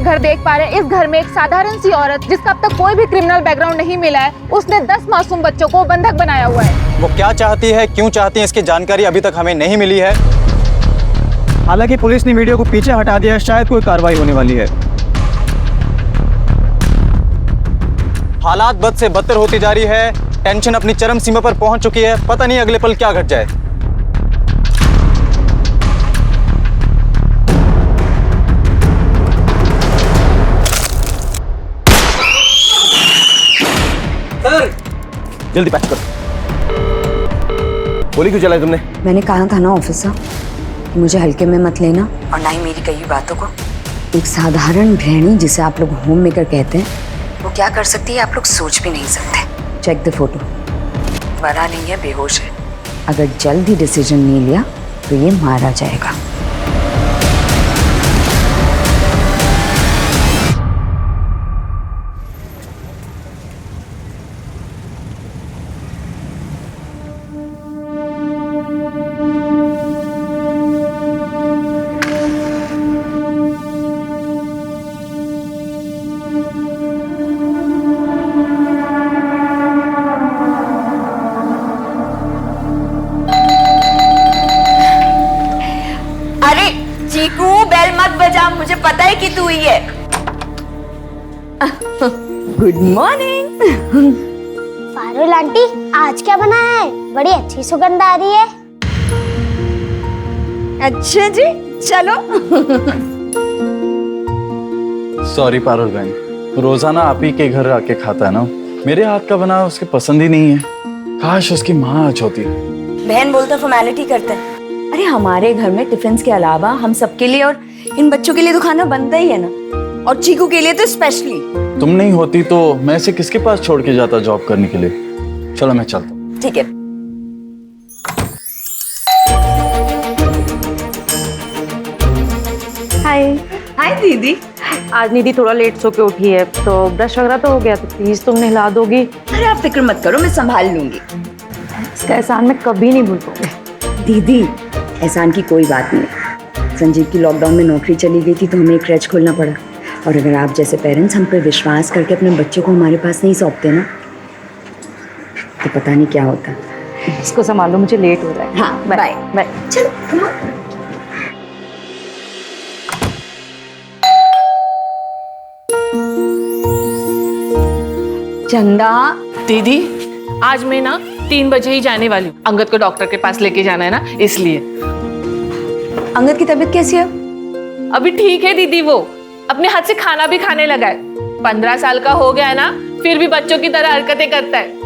घर देख पा रहे हैं, इस घर में एक साधारण सी औरत जिसका अब तक कोई भी क्रिमिनल बैकग्राउंड नहीं मिला है, उसने 10 मासूम बच्चों को बंधक बनाया हुआ है। वो क्या चाहती है, क्यों चाहती है, इसकी जानकारी अभी तक हमें नहीं मिली है। हालांकि पुलिस ने वीडियो को पीछे हटा दिया है, शायद कोई कार्रवाई होने वाली है। हालात बद से बदतर होती जा रही है, टेंशन अपनी चरम सीमा पर पहुंच चुकी है। पता नहीं अगले पल क्या घट जाए। जल्दी पैक करो। गोली क्यों चलाई तुमने? मैंने कहा था ना ऑफिसर कि मुझे हल्के में मत लेना और ना ही मेरी कई बातों को। एक साधारण गृहिणी जिसे आप लोग होम मेकर कहते हैं, वो क्या कर सकती है आप लोग सोच भी नहीं सकते। Check the photo. मरा नहीं है, बेहोश है। अगर जल्द ही डिसीजन नहीं लिया तो ये मारा जाएगा। चीकू, बेल मत बजा, मुझे पता है कि तू ही है। Good morning. पारुल आंटी, आज क्या बना है? बड़ी अच्छी सुगंध आ रही है। अच्छा जी, चलो। सॉरी पारुल बहन, रोजाना आप ही के घर आके खाता है ना, मेरे हाथ का बना उसकी पसंद ही नहीं है। काश उसकी माँ आज होती। बहन बोलता फॉर्मेलिटी करते हैं। अरे हमारे घर में टिफिन के अलावा हम सबके लिए और इन बच्चों के लिए तो खाना बनता ही है ना, और चीकू के लिए तो स्पेशली। तुम नहीं होती तो मैं इसे किसके पास छोड़ के जाता जॉब करने के लिए। चलो मैं चलता हूँ। ठीक है। हाय। हाय दीदी। आज निधि थोड़ा लेट सो के उठी है, तो ब्रश वगैरह तो हो गया, तो प्लीज तुम नहला दोगी। अरे आप फिक्र मत करो, मैं संभाल लूंगी। इसका एहसान मैं कभी नहीं भूल पाऊंगी। दीदी, एहसान की कोई बात नहीं। संजीव की लॉकडाउन में नौकरी चली गई थी तो हमें एक क्रच खोलना पड़ा, और अगर आप जैसे पेरेंट्स हम पर विश्वास करके अपने बच्चों को हमारे पास नहीं सौंपते ना, तो पता नहीं क्या होता। इसको संभालो, मुझे लेट हो रहा है। हाँ, बाय बाय। चलो come on। चंदा दीदी, आज मैं ना 3 बजे ही जाने वाली हूँ। अंगद को डॉक्टर के पास लेके जाना है ना, इसलिए। अंगद की तबीयत कैसी है? अभी ठीक है दीदी, वो अपने हाथ से खाना भी खाने लगा है। 15 साल का हो गया है ना, फिर भी बच्चों की तरह हरकतें करता है।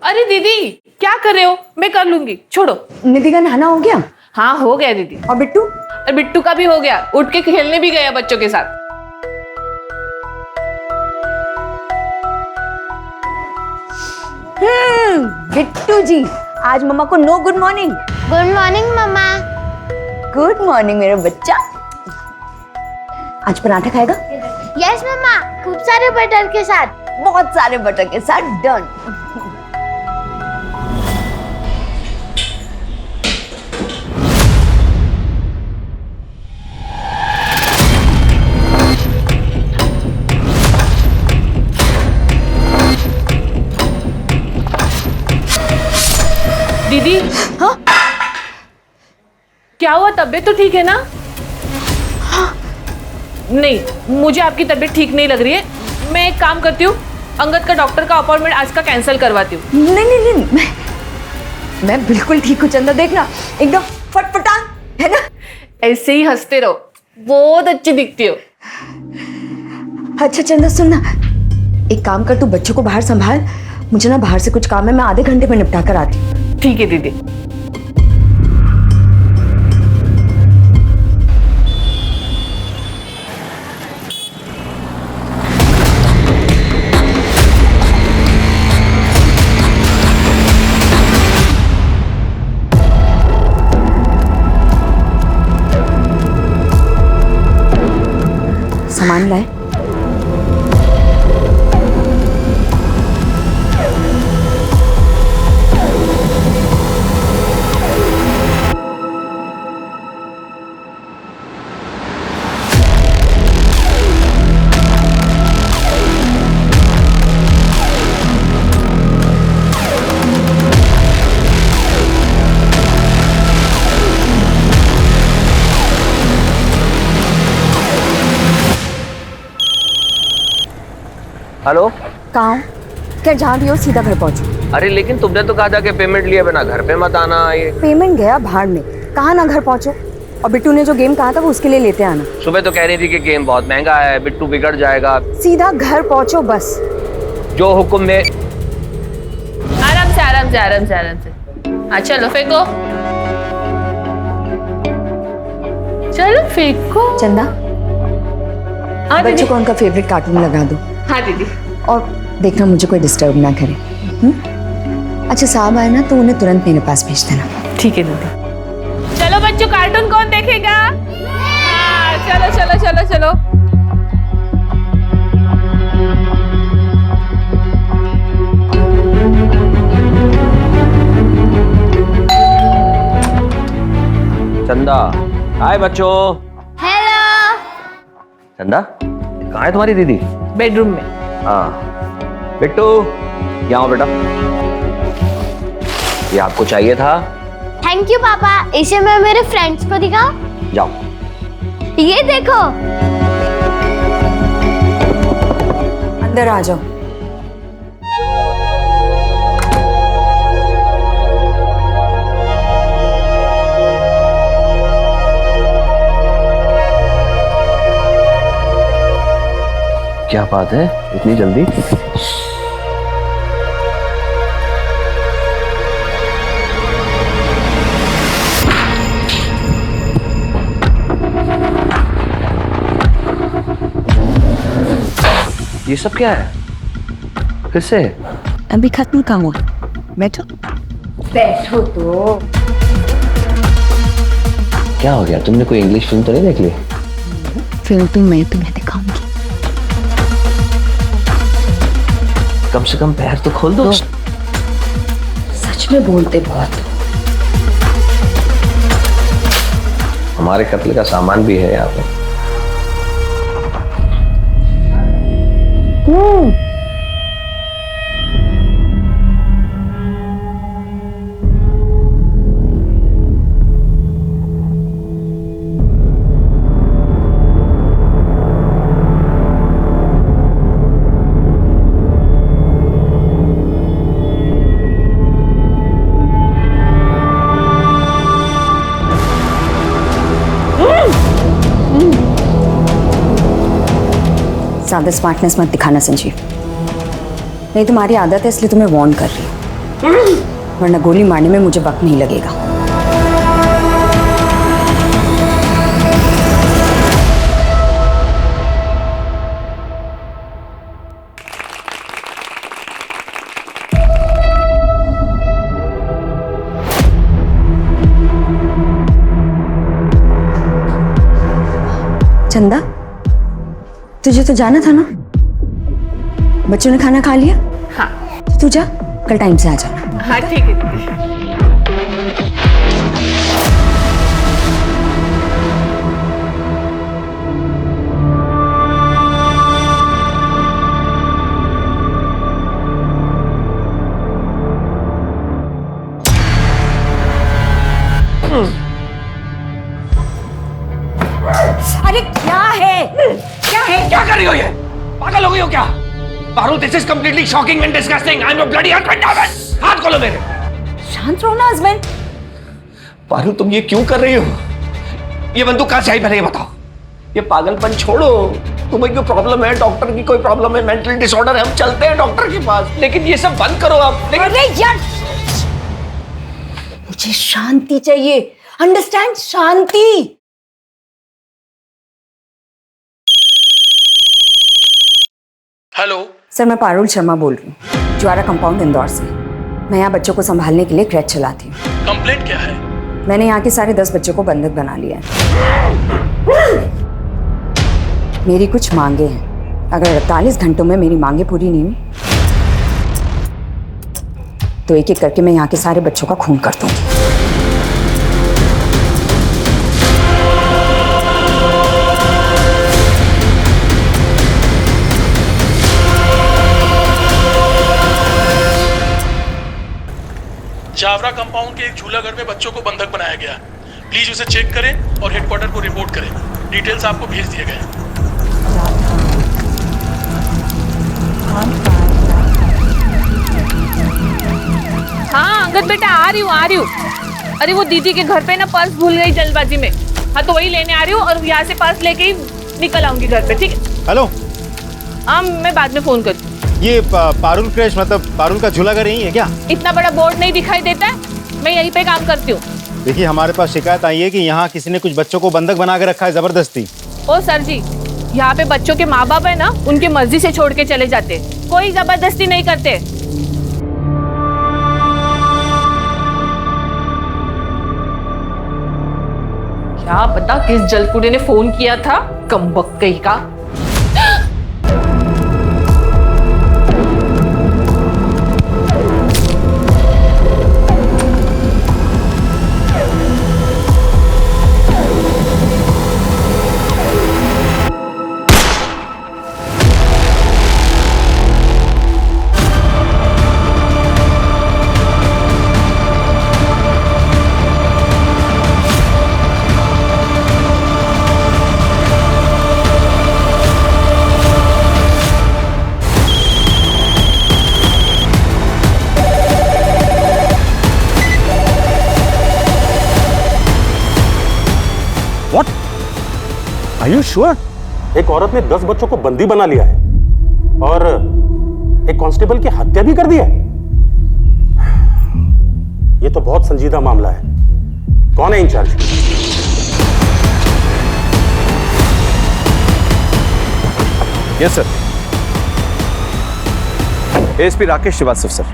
अरे दीदी, क्या कर रहे हो? मैं कर लूंगी, छोड़ो। निधि का नहाना हो गया? हाँ हो गया दीदी। और बिट्टू? और बिट्टू का भी हो गया, उठ के खेलने भी गया बच्चों के साथ। बिट्टू जी, आज मम्मा को no good morning. Good morning मम्मा। गुड मॉर्निंग मेरा बच्चा। आज पराठा खाएगा? यस मम्मा, खूब सारे बटर के साथ। बहुत सारे बटर के साथ। डन। दीदी, हाँ? क्या हुआ? तबीयत तो ठीक है ना? हाँ? नहीं, मुझे आपकी तबीयत ठीक नहीं लग रही है। मैं एक काम करती हूँ, अंगद का डॉक्टर का अपॉइंटमेंट आज का कैंसिल करवाती हूँ। नहीं नहीं नहीं, मैं बिल्कुल ठीक हूँ चंदा, देखना एकदम फटफटा है ना। ऐसे ही हंसते रहो, बहुत अच्छी दिखती हो। अच्छा चंदा सुनना, एक काम कर, तू बच्चों को बाहर संभाल, मुझे ना बाहर से कुछ काम है, मैं आधे घंटे में निपटा कर आती हूँ। ठीक है दीदी। हेलो, कहाँ हो? क्या जहाँ भी हो सीधा घर पहुँचो। अरे लेकिन तुमने तो कहा था कि पेमेंट लिए बिना घर पे मत आना। ये पेमेंट गया भाड़ में, कहाँ ना घर पहुँचो। और बिट्टू ने जो गेम कहा था वो उसके लिए लेते आना। सुबह तो कह रही थी कि गेम बहुत महंगा है, बिट्टू बिगड़ जाएगा। सीधा घर पहुँचो बस। जो हुक्म में। आराम से आराम से आराम से आराम से। हाँ चलो फेंको, चलो फेंको। चंदा, हाँ दीदी। बच्चों को उनका फेवरेट कार्टून लगा दो। हाँ दीदी। और देखना मुझे कोई डिस्टर्ब ना करे। अच्छा साहब आए ना तो उन्हें तुरंत मेरे पास भेज देना। ठीक है दीदी। चलो बच्चों, कार्टून कौन देखेगा? हाँ, चलो चलो चलो चलो। चंदा, हाय बच्चों। हेलो। चंदा, कहाँ है तुम्हारी दीदी? बेडरूम में। हाँ बिट्टू, यहाँ आओ बेटा। ये आपको चाहिए था। थैंक यू पापा, इसे मैं मेरे फ्रेंड्स को दिखाऊं? जाओ। ये देखो। अंदर आ जाओ। क्या बात है, इतनी जल्दी? ये सब क्या है? फिर से? अभी खत्म काम हुआ। बैठो। बैठो तो। क्या हो गया? तुमने कोई इंग्लिश फिल्म तो नहीं देख ली? फिल्म तो मैं तुम्हें दिखाऊंगी। कम से कम पैर तो खोल दो। सच में बोलते बहुत। हमारे कत्ल का सामान भी है यहाँ पे। ज्यादा स्मार्टनेस मत दिखाना संजीव, नहीं तुम्हारी आदत है इसलिए तुम्हें वार्न कर रही हूँ, वरना गोली मारने में मुझे वक्त नहीं लगेगा। चंदा, तुझे तो जाना था ना? बच्चों ने खाना खा लिया? हाँ। तो तू जा, कल टाइम से आ जाना। हाँ ठीक है दीदी। अरे क्या है? क्या है? क्या कर रही हो ये? पागल हो गई हो क्या? Parul, this is completely shocking and disgusting. I am your bloody husband. हाथ खोलो मेरे। शांत रहो ना हस्बैंड। पारुल, तुम ये क्यों कर रही हो? ये बंदूक कहाँ से आई, पहले ये बताओ। ये पागलपन छोड़ो। तुम्हें कोई प्रॉब्लम है, डॉक्टर की कोई प्रॉब्लम है, मेंटल डिसऑर्डर है, हम चलते हैं डॉक्टर के पास। लेकिन ये सब बंद करो आप। अरे यार, मुझे शांति चाहिए। अंडरस्टैंड? शांति। हेलो सर, मैं पारुल शर्मा बोल रही हूँ, ज्वारा कंपाउंड इंदौर से। मैं यहाँ बच्चों को संभालने के लिए क्रैच चलाती हूँ। कंप्लेंट क्या है? मैंने यहाँ के सारे 10 बच्चों को बंधक बना लिया है। मेरी कुछ मांगे हैं। अगर 48 घंटों में मेरी मांगे पूरी नहीं हुई तो एक एक करके मैं यहाँ के सारे बच्चों का खून कर दूंगी। जावरा कंपाउंड के एक झूला घर में बच्चों को बंधक बनाया गया। प्लीज उसे चेक करें और हेडक्वार्टर को रिपोर्ट करें। डिटेल्स आपको भेज दिए गए। बेटा आ रही हूँ। अरे वो दीदी के घर पे ना पर्स भूल गई जल्दबाजी में। हाँ तो वही लेने आ रही हूँ और यहाँ से पर्स लेके ही निकल आऊंगी घर पे, ठीक है? हेलो, हाँ मैं बाद में फोन करती हूँ। ये पारुल क्रैश मतलब पारुल का झूला घर यही है क्या? इतना बड़ा बोर्ड नहीं दिखाई देता है, मैं यहीं पे काम करती हूँ। देखिए, हमारे पास शिकायत आई है कि यहाँ किसी ने कुछ बच्चों को बंधक बना के रखा है जबरदस्ती। ओ सर जी, यहाँ पे बच्चों के माँ बाप है ना, उनकी मर्जी से छोड़ के चले जाते, कोई जबरदस्ती नहीं करते। क्या पता किस जलकुड़े ने फोन किया था, कमबख्त कहीं का। Are you sure? एक औरत ने 10 बच्चों को बंदी बना लिया है और एक कांस्टेबल की हत्या भी कर दी है। ये तो बहुत संजीदा मामला है। कौन है incharge? Yes sir, ASP Rakesh Shrivastava sir,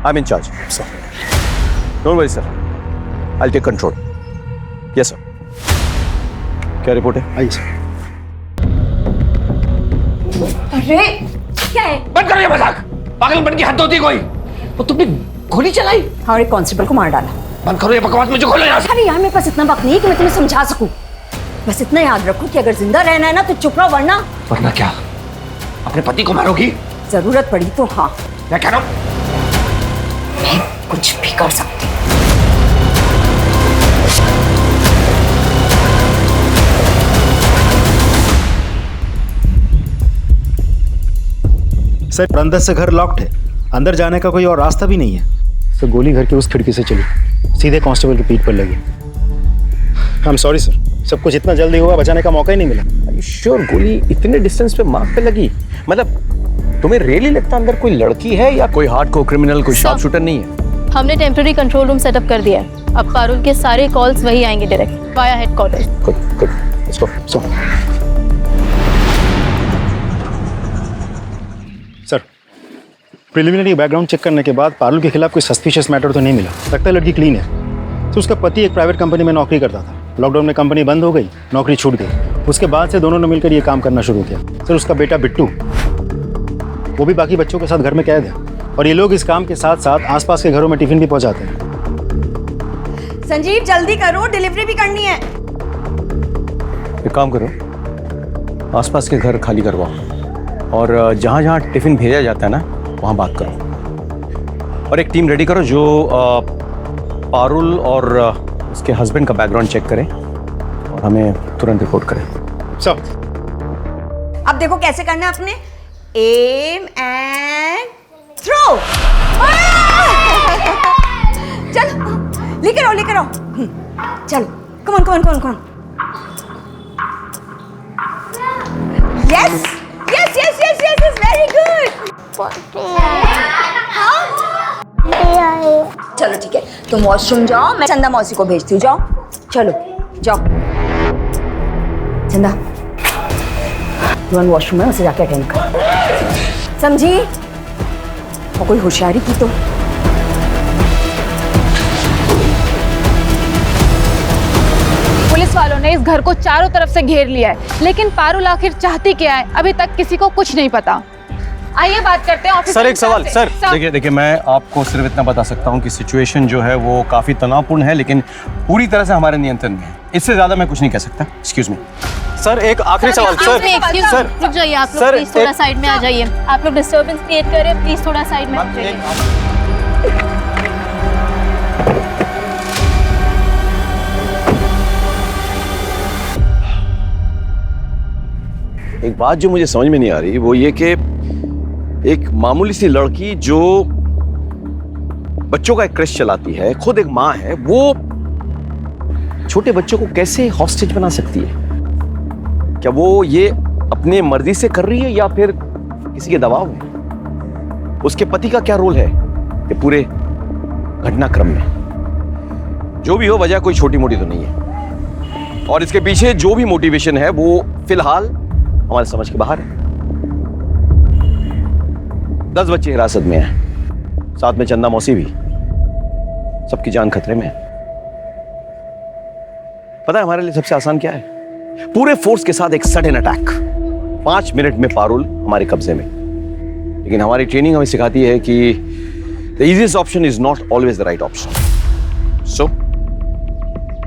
I am incharge sir. Don't worry sir, I will take control. Yes sir. क्या रिपोर्ट है? आइए सर। अरे क्या है? बंद करो ये मजाक, पागलपन की हद होती है कोई। वो तुमने गोली चलाई और एक कांस्टेबल को मार डाला। बंद करो ये बकवास, मुझे खोलो यहाँ से। अरे यार, मेरे पास इतना वक्त नहीं है कि मैं तुम्हें समझा सकूं। बस इतना याद रखो कि अगर जिंदा रहना है ना तो चुप रहो, वरना क्या अपने पति को मारोगी? जरूरत पड़ी तो हाँ, मैं कह रहा हूँ मैं कुछ भी कर सकती हूँ। सर, अंदर से घर लॉक्ड है, अंदर जाने का कोई और रास्ता भी नहीं है। तो गोली घर की उस खिड़की से चली, सीधे कांस्टेबल की पीठ पर लगी। आई एम सॉरी सर, सब कुछ इतना जल्दी हुआ, बचाने का मौका ही नहीं मिला। श्योर गोली इतने डिस्टेंस पे मार्क पे लगी? मतलब तुम्हें रियली लगता अंदर कोई लड़की है या कोई हार्डकोर क्रिमिनल, कोई शार्प शूटर नहीं है? हमने टेम्पररी कंट्रोल रूम सेटअप कर दिया है। अब पारुल के सारे कॉल्स वही आएंगे direct via headquarter. Good good, let's go. Sir, preliminary background check करने के बाद पारुल के खिलाफ कोई सस्पिशियस मैटर तो नहीं मिला। लगता है लड़की क्लीन है। तो उसका पति एक प्राइवेट कंपनी में नौकरी करता था। लॉकडाउन में कंपनी बंद हो गई, नौकरी छूट गई। उसके बाद से दोनों ने मिलकर ये काम करना शुरू किया। सर, उसका बेटा बिट्टू, वो भी बाकी बच्चों के साथ घर में कैद है और ये लोग इस काम के साथ साथ आसपास के घरों में टिफिन भी पहुंचाते हैं। संजीव जल्दी करो, डिलीवरी भी करनी है। एक काम करो, आसपास के घर खाली करवाओ और जहाँ जहाँ टिफिन भेजा जाता है ना, वहाँ बात करो। और एक टीम रेडी करो जो पारुल और उसके हस्बैंड का बैकग्राउंड चेक करें और हमें तुरंत रिपोर्ट करें। सर, अब देखो कैसे करना है आपने। Aim and throw. चलो लेकर आओ, लेकर आओ। चलो, come on come on come on come on. Yes yes yes yes yes, very good. चलो ठीक है, तुम वॉशरूम जाओ, मैं चंदा मौसी को भेजती हूँ। जाओ, चलो जाओ। चंदा, तुम वॉशरूम में उसे जाके अटेंड कर, समझी? और कोई होशियारी की तो। पुलिस वालों ने इस घर को चारों तरफ से घेर लिया है, लेकिन पारुल आखिर चाहती क्या है, अभी तक किसी को कुछ नहीं पता। आइए बात करते हैं ऑफिसर। सर एक सवाल। सर देखिए देखिए, मैं आपको सिर्फ इतना बता सकता हूँ कि सिचुएशन जो है वो काफ़ी तनावपूर्ण है, लेकिन पूरी तरह से हमारे नियंत्रण में है। इससे ज़्यादा मैं कुछ नहीं कह सकता। एक्सक्यूज मी सर, एक आखिरी सवाल। सर रुक जाइए आप लोग, प्लीज थोड़ा साइड में आ जाइए। आप लोग डिस्टर्बेंस क्रिएट कर रहे हैं, प्लीज थोड़ा साइड में आ जाइए। एक बात जो मुझे समझ में नहीं आ रही वो ये कि एक मामूली सी लड़की जो बच्चों का एक क्रेश चलाती है, खुद एक माँ है, वो छोटे बच्चों को कैसे हॉस्टेज बना सकती है? क्या वो ये अपने मर्जी से कर रही है या फिर किसी के दबाव में? उसके पति का क्या रोल है ये पूरे घटनाक्रम में? जो भी हो, वजह कोई छोटी मोटी तो नहीं है, और इसके पीछे जो भी मोटिवेशन है वो फिलहाल हमारे समझ के बाहर है। 10 बच्चे हिरासत में हैं, साथ में चंदा मौसी भी, सबकी जान खतरे में है। पता है हमारे लिए सबसे आसान क्या है? पूरे फोर्स के साथ एक सडन अटैक, 5 मिनट में पारुल हमारे कब्जे में। लेकिन हमारी ट्रेनिंग हमें सिखाती है कि the easiest option is not always the right option. So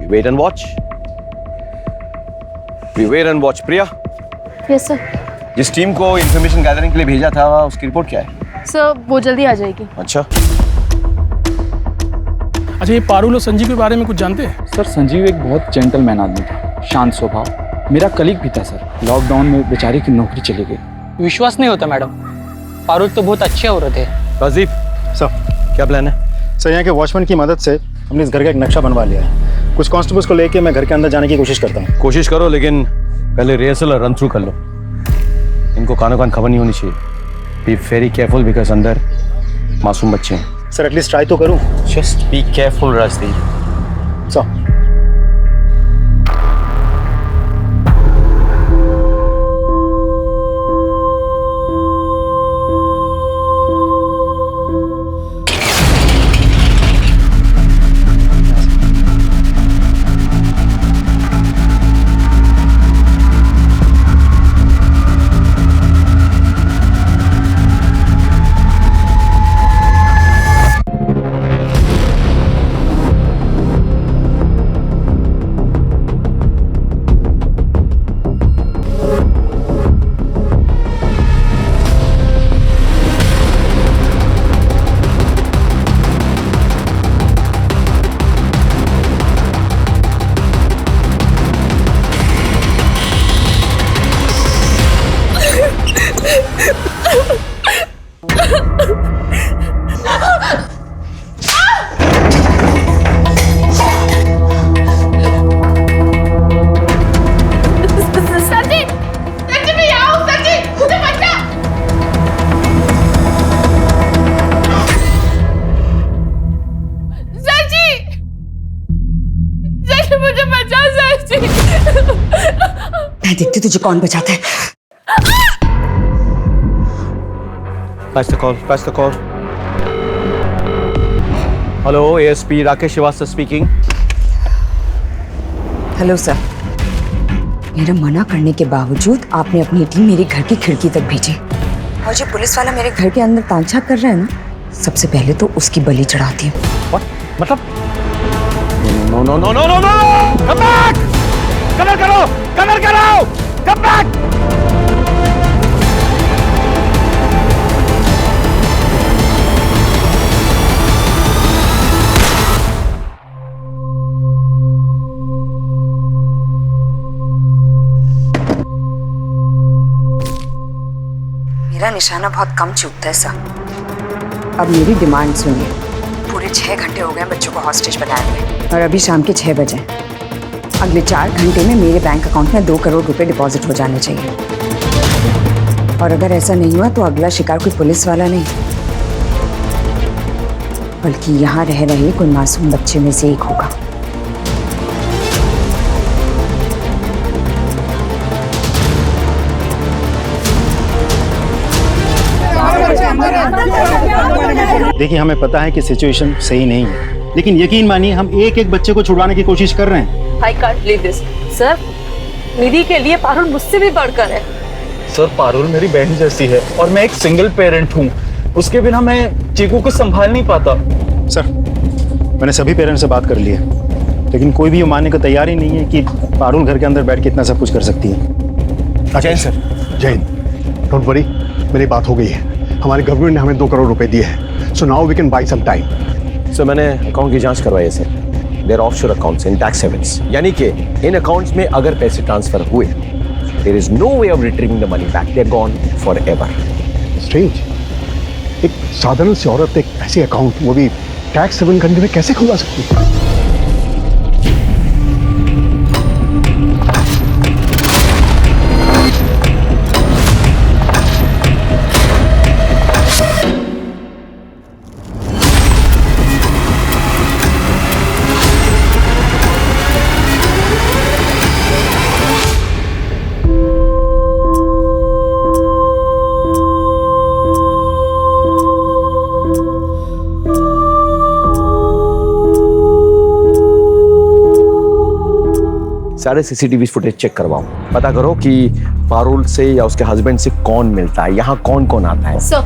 we wait and watch, we wait and watch. Priya, yes sir. जिस टीम को इंफॉर्मेशन गैदरिंग के लिए भेजा था उसकी रिपोर्ट क्या है? सर वो जल्दी आ जाएगी। अच्छा, ये पारुल और संजीव के बारे में कुछ जानते हैं? सर संजीव एक बहुत जेंटलमैन आदमी था, शांत स्वभाव, मेरा कलीग भी था सर। लॉकडाउन में बेचारे की नौकरी चली गई। विश्वास नहीं होता मैडम, पारुल तो बहुत अच्छे औरत है। राजीव सर, क्या प्लान है? सर, यहाँ के वॉचमैन की मदद से हमने इस घर का एक नक्शा बनवा लिया है। कुछ कांस्टेबल्स को लेके मैं घर के अंदर जाने की कोशिश करता हूँ। कोशिश करो, लेकिन पहले रिहर्सल और रन थ्रू कर लो। इनको कानों कान खबर नहीं होनी चाहिए। बी वेरी केयरफुल बिकॉज अंदर मासूम बच्चे हैं। सर एटलीस्ट ट्राई तो करूँ। Just be careful Rajdeep. Sir, मैं देखती तुझे कौन बचाता है। Patch the call, patch the call. Hello, ASP Rakesh Shrivastava speaking. Hello sir, मेरा मना करने के बावजूद आपने अपनी टीम मेरे घर की खिड़की तक भेजी, और जो पुलिस वाला मेरे घर के अंदर तांछाक कर रहा है ना, सबसे पहले तो उसकी बलि चढ़ाती हूँ। मतलब? No, no, no, no, no, no! Come back! Cover करो! कवर करो! Come back! मेरा निशाना बहुत कम चूकता है सर। अब मेरी डिमांड सुनिए। पूरे 6 घंटे हो गए बच्चों को हॉस्टेज बनाए हुए, और अभी शाम के 6 बजे। अगले 4 घंटे में मेरे बैंक अकाउंट में 2 करोड़ रुपए डिपॉजिट हो जाने चाहिए, और अगर ऐसा नहीं हुआ तो अगला शिकार कोई पुलिस वाला नहीं, बल्कि यहाँ रह रहे कोई मासूम बच्चे में से एक होगा। देखिए, हमें पता है कि सिचुएशन सही नहीं है, लेकिन यकीन मानिए हम एक एक बच्चे को छुड़वाने की कोशिश कर रहे हैं। I can't believe this. Sir, Nidhi के लिए पारुल मुझसे भी बढ़कर है। सर, पारुल मेरी बहन जैसी है और मैं एक सिंगल पेरेंट हूँ। उसके बिना मैं चीकू को संभाल नहीं पाता। सर, मैंने सभी पेरेंट्स से बात कर ली है, लेकिन कोई भी ये मानने को तैयार ही नहीं है कि पारुल घर के अंदर बैठ के इतना सब कुछ कर सकती है। Jain sir, Jain, don't worry, मेरी बात हो गई है। हमारे गवर्नमेंट ने हमें 2 करोड़ रुपए दिए हैं, so now we can buy some time. Sir, मैंने अकाउंट की जांच करवाई है सर। There offshore accounts in tax havens, यानी कि इन अकाउंट्स में अगर पैसे ट्रांसफर हुए, there is no way of retrieving the money back, they are gone forever. Strange, एक साधारण सी औरत एक ऐसे अकाउंट, वो भी टैक्स 7 घंटे में कैसे खुलवा सकती है? सारे सीसीटीवी फुटेज चेक करवाओ, पता करो कि पारुल से या उसके हस्बैंड से कौन मिलता है, यहाँ कौन कौन आता है। सर,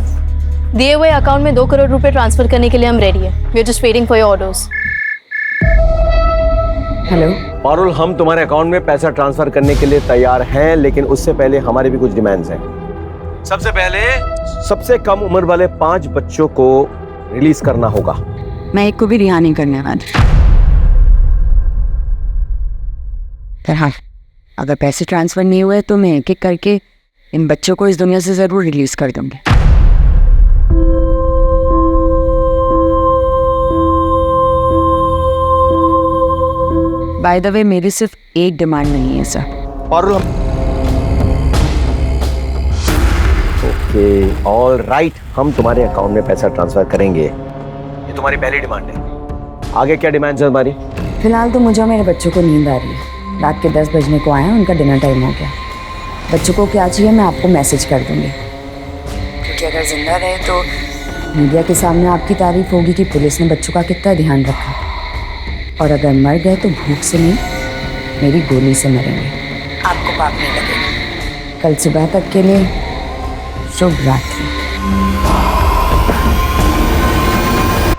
दिए हुए अकाउंट में 2 करोड़ रुपए ट्रांसफर करने के लिए हम रेडी हैं। We are just waiting for your orders. Hello Parul, हम तुम्हारे अकाउंट में पैसा ट्रांसफर करने के लिए तैयार हैं, लेकिन उससे पहले हमारे भी कुछ डिमांड्स हैं। सबसे पहले सबसे कम उम्र वाले 5 बच्चों को रिलीज करना होगा। मैं एक को भी रिहा नहीं करने वाली। पर हाँ, अगर पैसे ट्रांसफर नहीं हुए तो मैं एक एक करके इन बच्चों को इस दुनिया से जरूर रिलीज कर दूंगी। बाय द वे, मेरी सिर्फ एक डिमांड नहीं है sir. Parul, okay, all right, हम तुम्हारे अकाउंट में पैसा ट्रांसफर करेंगे। ये तुम्हारी पहली डिमांड है। आगे क्या डिमांड्स है तुम्हारी? फिलहाल तो मुझे और मेरे बच्चों को नींद आ रही है। रात के 10 बजने को आए हैं, उनका डिनर टाइम हो गया। बच्चों को क्या चाहिए मैं आपको मैसेज कर दूंगी, क्योंकि अगर जिंदा रहे तो मीडिया के सामने आपकी तारीफ होगी कि पुलिस ने बच्चों का कितना ध्यान रखा, और अगर मर गए तो भूख से नहीं, मेरी गोली से मरेंगे। आपको पाप नहीं लगेगा। कल सुबह तक के लिए शुभ रात्रि।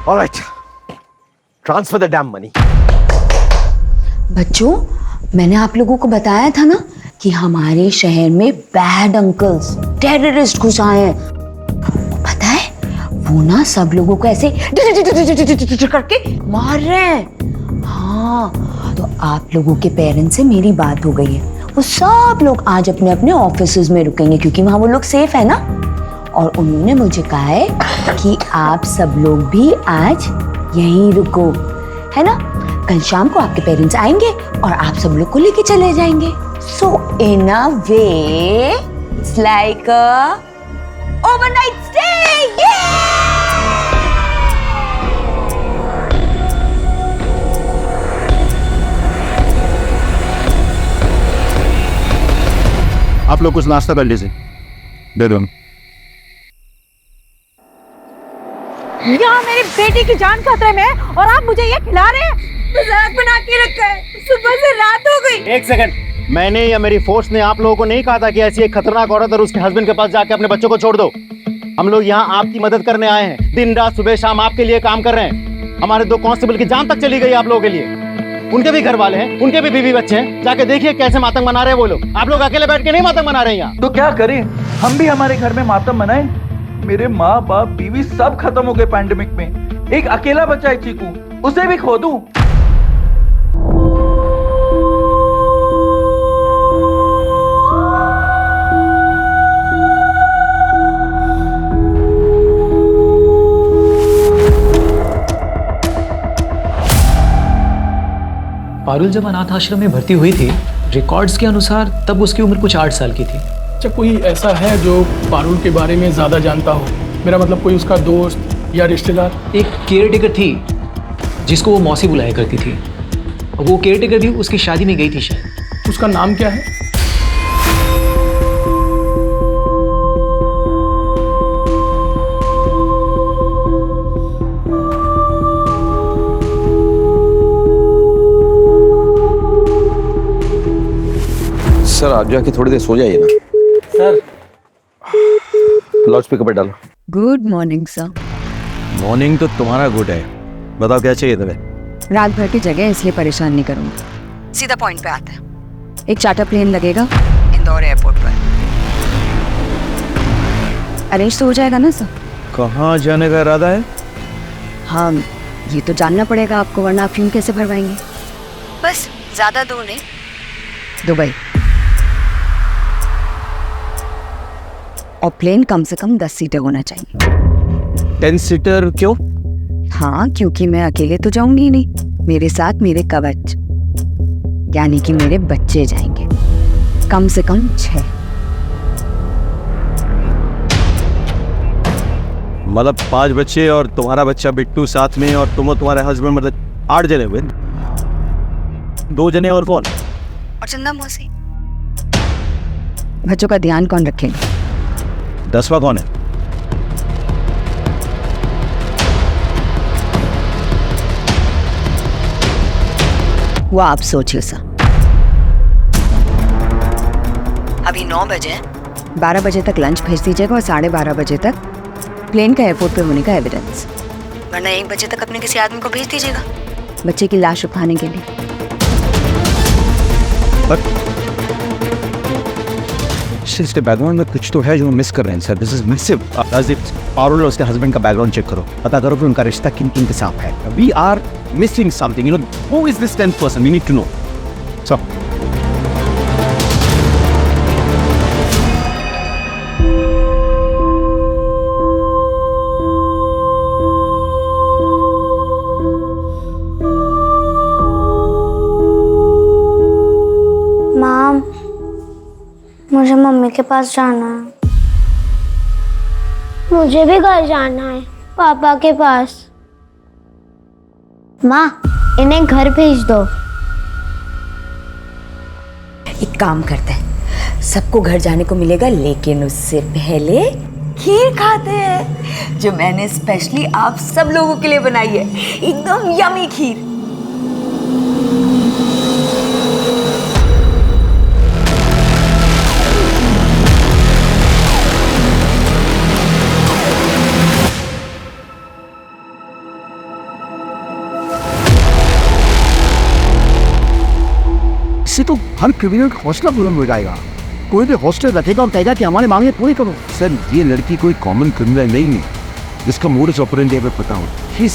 Alright, transfer the dam money. बच्चों, मैंने आप लोगों को बताया था ना कि हमारे शहर में बैड अंकल्स, टेररिस्ट घुस आए हैं। पता है, वो ना सब लोगों को ऐसे करके मार रहे हैं। हाँ, तो आप लोगों के पेरेंट्स से मेरी बात हो गई है। वो सब लोग आज अपने अपने ऑफिसेज में रुकेंगे, क्योंकि वहाँ वो लोग सेफ है ना। और उन्होंने मुझे कहा है कि आप सब लोग भी आज यहीं रुको, है ना। कल शाम को आपके पेरेंट्स आएंगे और आप सब लोग को लेके चले जाएंगे। So in a way it's like a overnight stay. आप लोग कुछ नाश्ता कर लीजिए, दे दो। यहाँ मेरी बेटी की जान खतरे में है और आप मुझे ये खिला रहे हैं? मजाक बना के रखा है, सुबह से रात हो गई। एक सेकंड, मैंने या मेरी फोर्स ने आप लोगों को नहीं कहा था कि ऐसी एक खतरनाक औरत और उसके हस्बैंड के पास जाके अपने बच्चों को छोड़ दो। हम लोग यहाँ आपकी मदद करने आए हैं। दिन रात सुबह शाम आपके लिए काम कर रहे हैं। हमारे 2 कांस्टेबल की जान तक चली गई आप लोगों के लिए। उनके भी घर वाले हैं, उनके भी बीवी बच्चे हैं। जाके देखिए कैसे मातम मना रहे हैं वो लोग। आप लोग अकेले बैठ के नहीं मातम मना रहे हैं यहाँ। तो क्या करें, हम भी हमारे घर में मातम मनाएं? मेरे माँ बाप बीवी सब खत्म हो गए पैंडेमिक में। एक अकेला बच्चा है चीकू, उसे भी खो दूं? पारुल जब अनाथ आश्रम में भर्ती हुई थी, रिकॉर्ड्स के अनुसार तब उसकी उम्र कुछ 8 साल की थी। अच्छा, कोई ऐसा है जो पारुल के बारे में ज़्यादा जानता हो? मेरा मतलब कोई उसका दोस्त या रिश्तेदार? एक केयर टेकर थी जिसको वो मौसी बुलाया करती थी। वो केयर टेकर भी उसकी शादी में गई थी शायद। उसका नाम क्या है? सर, आप जाके थोड़ी देर सो जाइए ना। सर, लाउड स्पीकर पे डालो। Good morning sir. मॉर्निंग तो तुम्हारा गुड है, बताओ क्या चाहिए तुम्हें? रात भर की जगह है, इसलिए परेशान नहीं करूंगी। सीधा पॉइंट पे आते हैं। एक चार्टर प्लेन लगेगा इंदौर एयरपोर्ट पर। अरेंज तो हो जाएगा ना सर? कहाँ जाने का इरादा है? हाँ, ये तो जानना पड़ेगा आपको, वरना आप यूं कैसे भरवाएंगे। बस ज्यादा दूर नहीं, दुबई। और प्लेन कम से कम 10 सीटर होना चाहिए। 10 सीटर क्यों? हाँ, क्योंकि मैं अकेले तो जाऊंगी ही नहीं, मेरे साथ मेरे कवच यानी कि मेरे बच्चे जाएंगे, कम से कम 6। मतलब 5 बच्चे और तुम्हारा बच्चा बिट्टू साथ में, और तुम और तुम्हारे हस्बैंड, मतलब 8 जने हुए। 2 जने और कौन? और चंदा मौसी। बच्चों का ध्यान कौन रखेगा? 10वां कौन है? वो आप सोचिए सर। अभी 9 बजे, 12 बजे तक लंच भेज दीजिएगा और 12:30 बजे तक प्लेन का एयरपोर्ट पे होने का एविडेंस, वरना 1 बजे तक अपने किसी आदमी को भेज दीजिएगा बच्चे की लाश उठाने के लिए। इसके बैकग्राउंड में कुछ तो है जो हम मिस कर रहे हैं sir. This is massive. Parul और उसके हस्बैंड का बैकग्राउंड चेक करो, पता करो कि उनका रिश्ता किन किन के साथ है। We are missing something, you know. Who is this 10th person? We need to know. So mom, मुझे मम्मी के पास जाना है। मुझे भी घर जाना है, पापा के पास। माँ, इन्हें घर भेज दो। एक काम करते हैं, सबको घर जाने को मिलेगा, लेकिन उससे पहले खीर खाते हैं जो मैंने स्पेशली आप सब लोगों के लिए बनाई है। एकदम यमी खीर। इससे तो हर क्रिमिनल का हौसला बुलंद हो जाएगा। कोई भी हॉस्टल रखेगा और कहेगा कि हमारे मांगे पूरी करो। सर, ये लड़की कोई कॉमन क्रिमिनल नहीं है जिसका मोडस ऑपरेंडी हमें पता हो। He is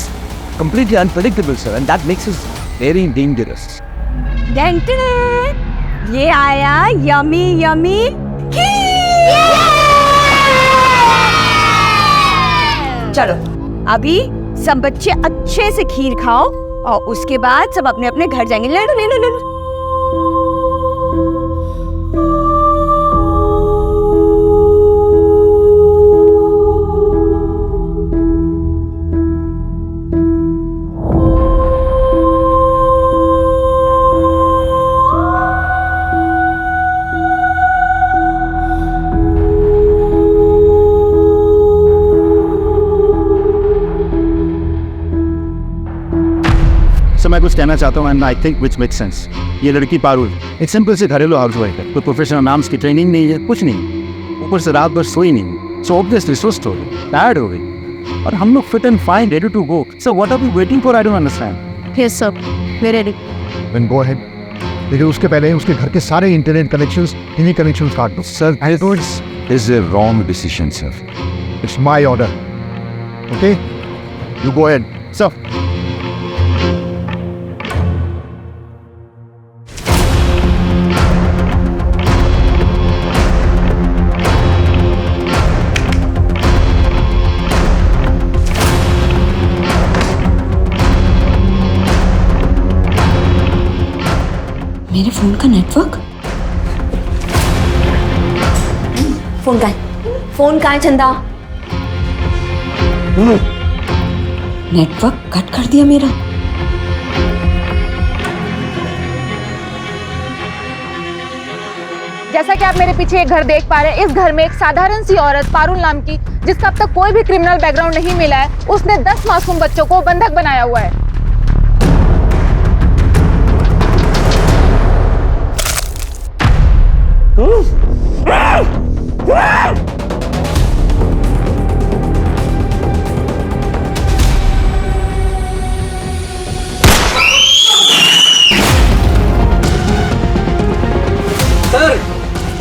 completely unpredictable sir, and that makes us very dangerous. ये आया यमी यमी चलो अभी सब बच्चे अच्छे से खीर खाओ और उसके बाद सब अपने अपने घर जाएंगे। ले लो ले लो ले लो। मैं कुछ कहना चाहता हूँ, and I think which make sense. ये लड़की पारुल एक सिंपल से घरेलू हाउस वाइफ है, कोई प्रोफेशनल नाम्स की ट्रेनिंग नहीं है, कुछ नहीं। ऊपर से रात भर सोई नहीं, सो ऑब्वियसली सुस्त हो गई, टायर्ड हो गई, और हम लोग fit and fine, ready to go. So what are we waiting for? I don't understand. Yes sir, we ready. Then go ahead, लेकिन उसके पहले उसके घर के सारे इंटरनेट कनेक्शंस, टीवी कनेक्शंस काट दो। Sir, I know it's a wrong decision sir. It's my order, okay? You go ahead sir. मेरे फोन का नेटवर्क? फोन कहाँ है? फोन कहाँ है चंदा? नेटवर्क कट कर दिया मेरा। जैसा कि आप मेरे पीछे एक घर देख पा रहे हैं, इस घर में एक साधारण सी औरत पारुल नाम की, जिसका अब तक कोई भी क्रिमिनल बैकग्राउंड नहीं मिला है, उसने 10 मासूम बच्चों को बंधक बनाया हुआ है।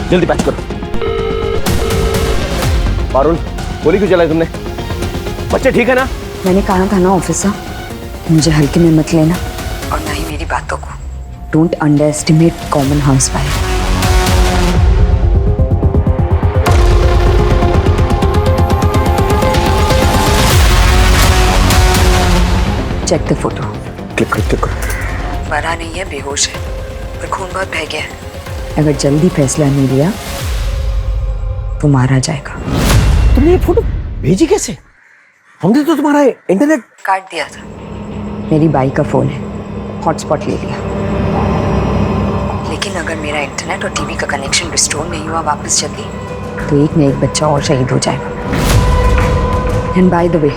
जल्दी पैक करो। पारुल, गोली क्यों चलाई तुमने? बच्चे ठीक है ना? मैंने कहा था ना ऑफिसर, मुझे हल्के में मत लेना और ना ही मेरी बातों को। Don't underestimate common housewife. Check the photo. Click करो। मरा नहीं है, बेहोश है, पर खून बहुत बह गया है। अगर जल्दी फैसला नहीं लिया तो मारा जाएगा। तुमने ये फोटो भेजी कैसे? हमने तो तुम्हारा इंटरनेट काट दिया था। मेरी बाई का फोन है, हॉटस्पॉट ले लिया। लेकिन अगर मेरा इंटरनेट और टीवी का कनेक्शन रिस्टोर नहीं हुआ वापस जल्दी, तो एक न एक बच्चा और शहीद हो जाएगा। एंड बाय द वे,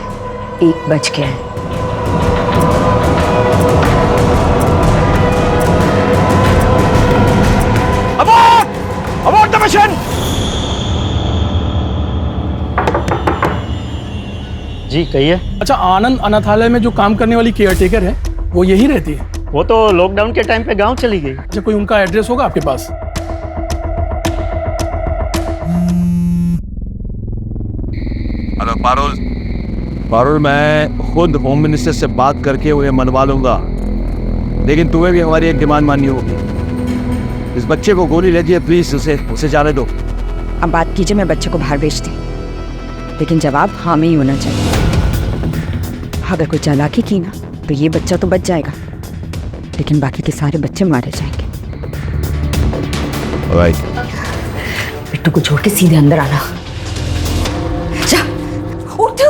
1 बज गया है। Abort the mission. जी कहिए। अच्छा, आनंद अनाथालय में जो काम करने वाली केयरटेकर है वो यही रहती है? वो तो लॉकडाउन के टाइम पे गांव चली गई। अच्छा, कोई उनका एड्रेस होगा आपके पास? हेलो पारुल, मैं खुद होम मिनिस्टर से बात करके उन्हें मनवा लूंगा, लेकिन तुम्हें भी हमारी एक डिमांड माननी होगी। इस बच्चे को गोली लगी है, प्लीज उसे जाने दो। अब बात कीजिए, मैं बच्चे को बाहर भेजती, लेकिन जवाब हाँ में ही होना चाहिए। अगर कोई चालाकी की ना तो ये बच्चा तो बच जाएगा, लेकिन बाकी के सारे बच्चे मारे जाएंगे। बिट्टू को छोड़ के सीधे अंदर आना। जा, उठ।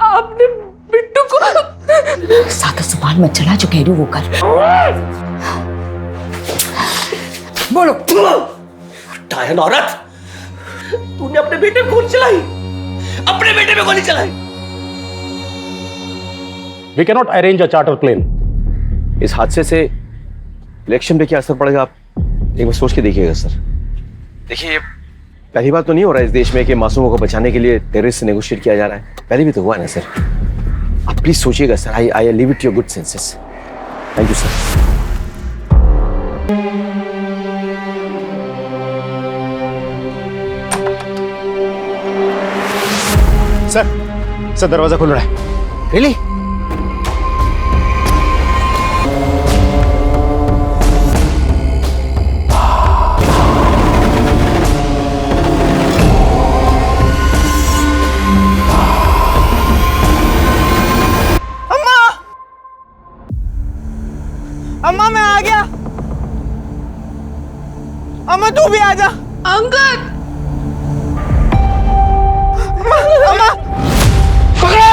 आपने बिट्टू को सादा जुबान मत चला, जो कह रही वो कर। बोलो। डायन औरत, तूने अपने बेटे पे गोली चलाई, अपने बेटे पे गोली चलाई। We can not arrange a charter plane. इस हादसे से इलेक्शन पे क्या असर पड़ेगा, आप एक बार सोच के देखिएगा सर। देखिए, पहली बात तो नहीं हो रहा है इस देश में कि मासूमों को बचाने के लिए टेररिस्ट से नेगोशिएट किया जा रहा है। पहले भी तो हुआ ना सर। आप प्लीज सोचिएगा sir. I leave it your good senses. Thank you sir. Sir दरवाजा खुल रहा है। रियली? अम्मा मैं आ गया। अम्मा तू भी आ जा। अंकल। अम्मा पकड़ो।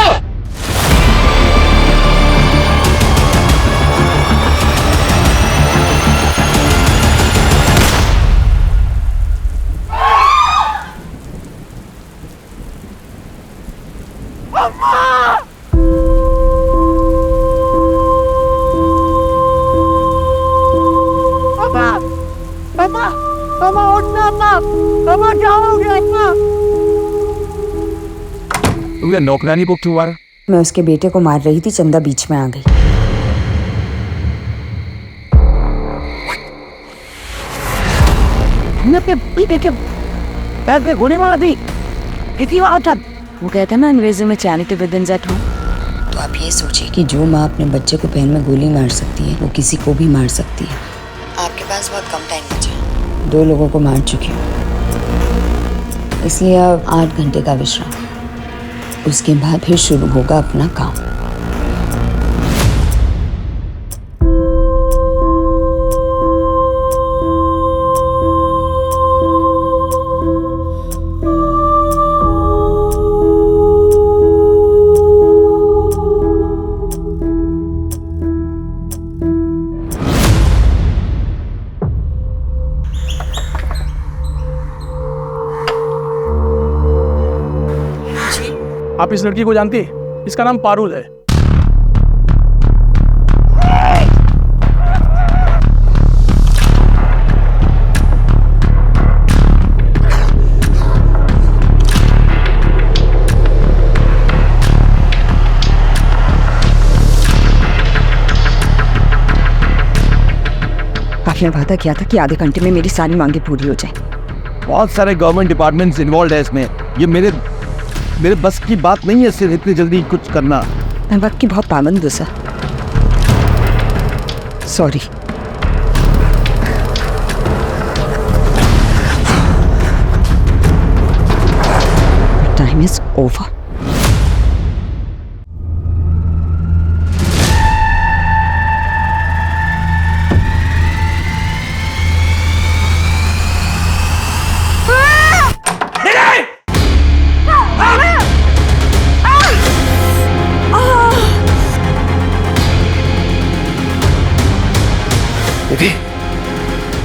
अम्मा उठना। अम्मा क्या हो गया? अम्मा तुमने नौकरानी को क्यों मारा? मैं उसके बेटे को मार रही थी, चंदा बीच में आ गई। पैर पे गोली मार दी। कितनी बार था? वो कहता है ना अंग्रेजी में चैरिटी विद एट होम। तो आप ये सोचिए कि जो माँ अपने बच्चे को पैर में गोली मार सकती है, वो किसी को भी मार सकती है। आपके पास बहुत कम टाइम बचा है। 2 लोगों को मार चुकी हूँ, इसलिए अब 8 घंटे का विश्राम। उसके बाद फिर शुरू होगा अपना काम। आप इस लड़की को जानती है? इसका नाम पारुल है। आपने वादा किया था कि आधे घंटे में मेरी सारी मांगे पूरी हो जाए। बहुत सारे गवर्नमेंट डिपार्टमेंट्स इन्वॉल्व है इसमें। ये मेरे बस की बात नहीं है सिर्फ इतनी जल्दी कुछ करना। मैं वक्त की बहुत पाबंद हूँ sir. Sorry. Time is over.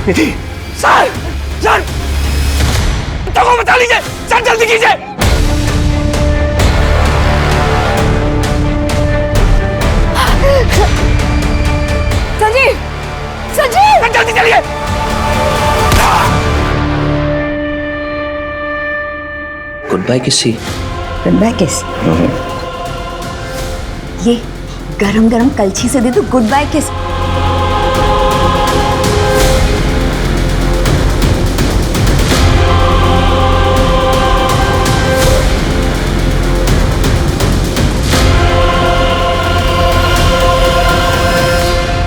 Nidhi, sir sir को बचा लीजिए सर, जल्दी कीजिए। संजीव, संजीव, जल्दी चलिए। गुड बाय किसी। गुड बाय किस। ये गरम गरम कलछी से दे दो गुड बाय किस।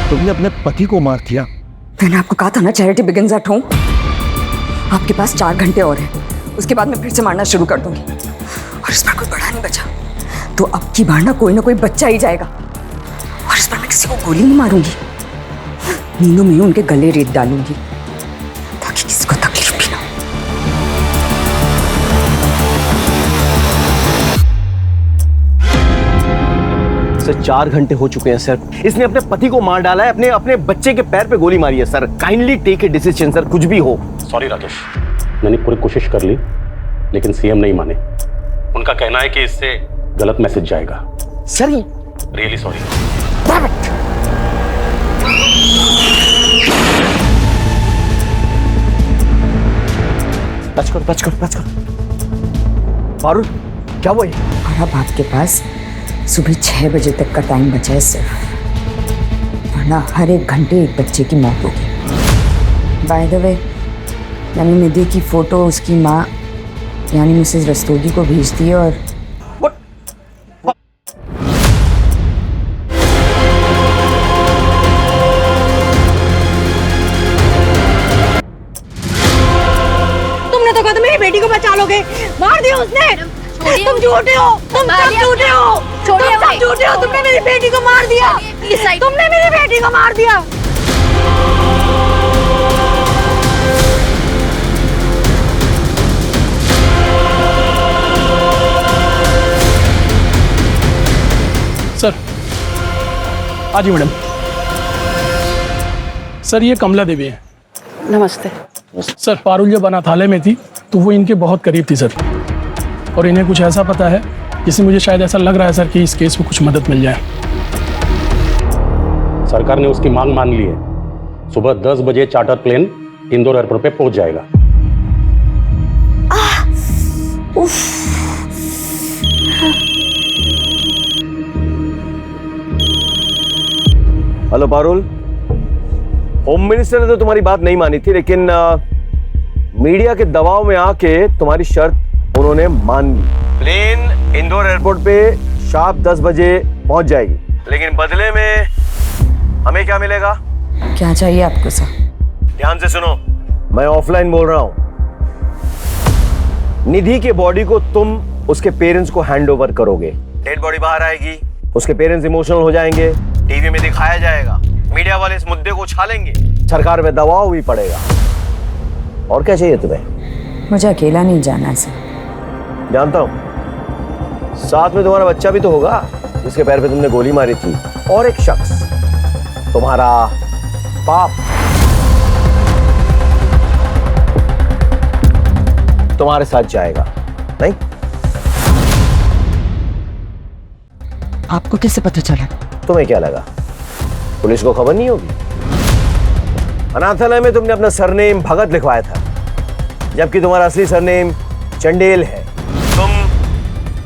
तुमने अपने पति को मार दिया। मैंने आपको कहा था ना चैरिटी बिगिंस एट होम। आपके पास 4 घंटे और हैं, उसके बाद मैं फिर से मारना शुरू कर दूंगी। और इस बार कोई बड़ा नहीं बचा, तो अब की बार ना कोई बच्चा ही जाएगा। और इस बार मैं किसी को गोली नहीं मारूंगी, नींदों में ही उनके गले रेत डालूंगी ताकि किसी को तकलीफ भी ना हो। सर 4 घंटे हो चुके हैं सर। इसने अपने पति को मार डाला है, अपने बच्चे के पैर पे गोली मारी है sir. Kindly take a decision sir, कुछ भी हो। सॉरी राकेश, मैंने पूरी कोशिश कर ली लेकिन सीएम नहीं माने। उनका कहना है कि इससे गलत मैसेज जाएगा। Sir really sorry. टच करो। पारुल क्या हुआ? और अब आपके पास सुबह 6 बजे तक का टाइम बचा है सिर्फ, वरना हर 1 घंटे एक बच्चे की मौत होगी। बाय द वे, मैंने निधि की फोटो उसकी माँ यानी मिसेस रस्तोगी को भेज दी है। और तुमने तो कहा था मेरी बेटी को बचा लोगे, मार दिया उसने। तुम झूठे हो, तुम सब झूठे हो, तुम सब झूठे हो। तुमने मेरी बेटी को मार दिया, तुमने मेरी बेटी को मार दिया। सर हाँ जी मैडम। सर ये कमला देवी है। नमस्ते। सर पारुल जब अनाथालय में थी तो वो इनके बहुत करीब थी सर, और इन्हें कुछ ऐसा पता है जिससे मुझे शायद ऐसा लग रहा है सर कि इस केस में कुछ मदद मिल जाए। सरकार ने उसकी मांग मान ली है। सुबह 10 बजे चार्टर प्लेन इंदौर एयरपोर्ट पे पहुंच जाएगा। हेलो पारुल, होम मिनिस्टर ने तो तुम्हारी बात नहीं मानी थी, लेकिन मीडिया के दबाव में आके तुम्हारी शर्त उन्होंने मान ली। प्लेन इंदौर एयरपोर्ट पे शार्प 10 बजे पहुंच जाएगी, लेकिन बदले में हमें क्या मिलेगा? क्या चाहिए आपको सर? ध्यान से सुनो, मैं ऑफलाइन बोल रहा हूं। निधि के बॉडी को तुम उसके पेरेंट्स को हैंड ओवर करोगे। डेड बॉडी बाहर आएगी, उसके पेरेंट्स इमोशनल हो जाएंगे, टीवी में दिखाया जाएगा, मीडिया वाले इस मुद्दे को उछालेंगे, सरकार में दबाव भी पड़ेगा। और क्या चाहिए तुम्हें? मुझे अकेला नहीं जाना है सर। जानता हूं, साथ में तुम्हारा बच्चा भी तो होगा जिसके पैर पे तुमने गोली मारी थी, और एक शख्स तुम्हारा बाप तुम्हारे साथ जाएगा। नहीं? आपको कैसे पता चला? तुम्हें क्या लगा पुलिस को खबर नहीं होगी? अनाथालय में तुमने अपना सरनेम भगत लिखवाया था, जबकि तुम्हारा असली सरनेम चंडेल है। तुम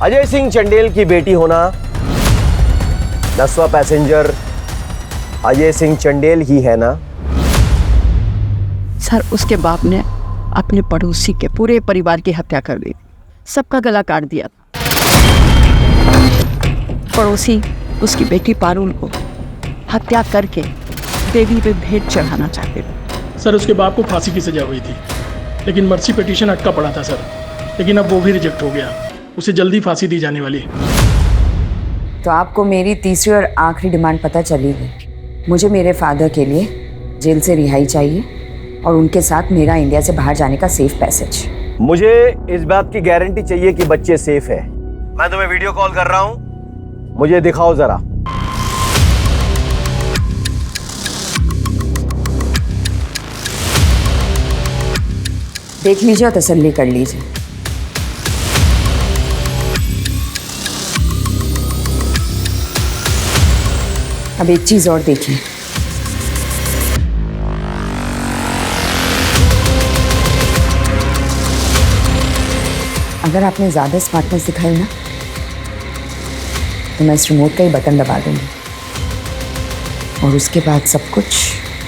अजय सिंह चंडेल की बेटी होना, 10वां पैसेंजर अजय सिंह चंडेल ही है ना? सर उसके बाप ने अपने पड़ोसी के पूरे परिवार की हत्या कर दी, सबका गला काट दिया। पड़ोसी उसकी बेटी पारुल को हत्या करके देवी पे भेंट चढ़ाना चाहते थे। सर उसके बाप को फांसी की सजा हुई थी, लेकिन मर्सी पिटीशन अटका पड़ा था सर, लेकिन अब वो भी रिजेक्ट हो गया। उसे जल्दी फांसी दी जाने वाली है। तो आपको मेरी तीसरी और आखिरी डिमांड पता चली है। मुझे मेरे फादर के लिए जेल से रिहाई चाहिए और उनके साथ मेरा इंडिया से बाहर जाने का सेफ पैसेज। मुझे इस बात की गारंटी चाहिए कि बच्चे सेफ है। मैं तुम्हें वीडियो कॉल कर रहा हूं, मुझे दिखाओ जरा। देख लीजिए और तसल्ली कर लीजिए। अब एक चीज और देखिए, अगर आपने ज्यादा स्मार्टनेस दिखाई ना तो मैं इस रिमोट का ही बटन दबा दूंगी और उसके बाद सब कुछ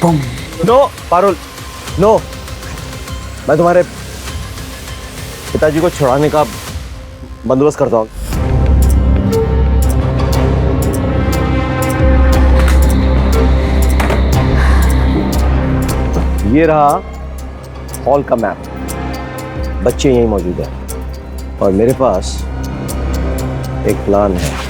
बूम। No Parul, no. मैं तुम्हारे पिताजी को छुड़ाने का बंदोबस्त करता हूँ। ये रहा हॉल का मैप। बच्चे यहीं मौजूद हैं और मेरे पास एक प्लान है।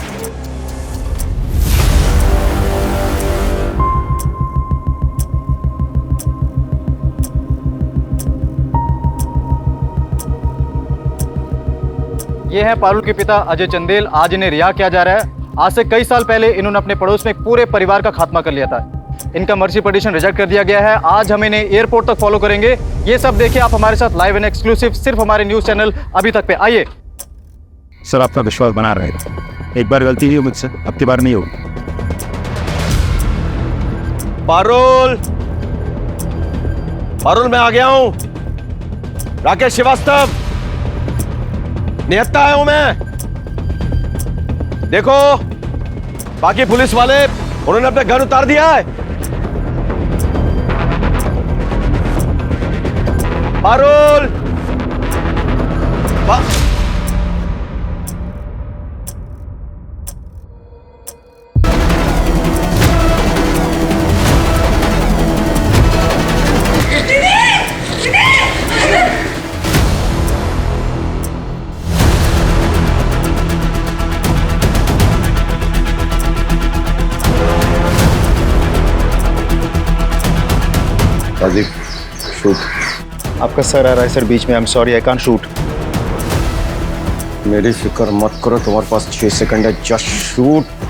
ये है पारुल के पिता अजय चंदेल। आज इन्हें रिहा किया जा रहा है। आज से कई साल पहले इन्होंने अपने पड़ोस में एक पूरे परिवार का खात्मा कर लिया था। इनका मर्सी पिटीशन रिजेक्ट कर दिया गया है। आज हम इन्हें एयरपोर्ट तक फॉलो करेंगे। ये सब देखिए आप हमारे साथ लाइव एंड एक्सक्लूसिव सिर्फ हमारे न्यूज चैनल अभी तक पे। आइए। सर आपका विश्वास बना रहेगा। एक बार गलती हुई मुझसे, अब की बार नहीं होगी। पारुल, पारुल मैं आ गया हूं। राकेश श्रीवास्तव, निहत्ता आया हूं मैं। देखो बाकी पुलिस वाले उन्होंने अपने गन उतार दिया है। पारुल, शूट। आपका सर आ रहा है सर बीच में। I am sorry, I can't shoot. मेरी फिक्र मत करो, तुम्हारे पास 6 सेकंड है। Just shoot.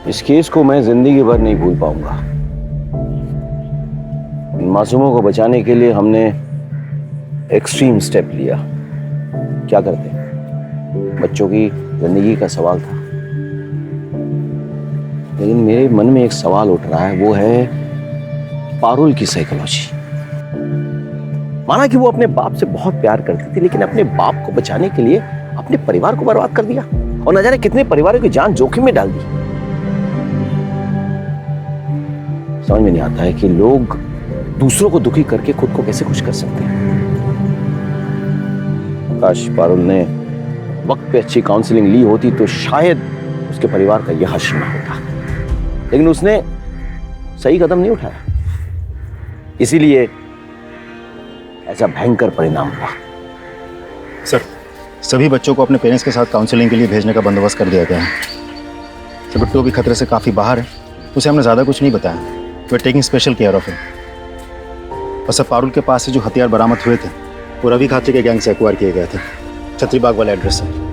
इस केस को मैं जिंदगी भर नहीं भूल पाऊंगा। इन मासूमों को बचाने के लिए हमने एक्सट्रीम स्टेप लिया। क्या करते, बच्चों की जिंदगी का सवाल था। लेकिन मेरे मन में एक सवाल उठ रहा है, वो है पारुल की साइकोलॉजी। माना कि वो अपने बाप से बहुत प्यार करती थी, लेकिन अपने बाप को बचाने के लिए अपने परिवार को बर्बाद कर दिया और न जाने कितने परिवारों की जान जोखिम में डाल दी। समझ में नहीं आता है कि लोग दूसरों को दुखी करके खुद को कैसे खुश कर सकते हैं। काश पारुल ने वक्त पे अच्छी काउंसलिंग ली होती तो शायद उसके परिवार का यह हश्र ना होता, लेकिन उसने सही कदम नहीं उठाया, इसीलिए ऐसा भयंकर परिणाम हुआ। सर, सभी बच्चों को अपने पेरेंट्स के साथ काउंसलिंग के लिए भेजने का बंदोबस्त कर दिया गया है। सर, बिट्टू भी खतरे से काफ़ी बाहर है, उसे हमने ज़्यादा कुछ नहीं बताया। We are taking special care of him. और सर, पारुल के पास से जो हथियार बरामद हुए थे वो रवि खाची के गैंग से एक्वायर किए गए थे। छतरीबाग वाला एड्रेस है।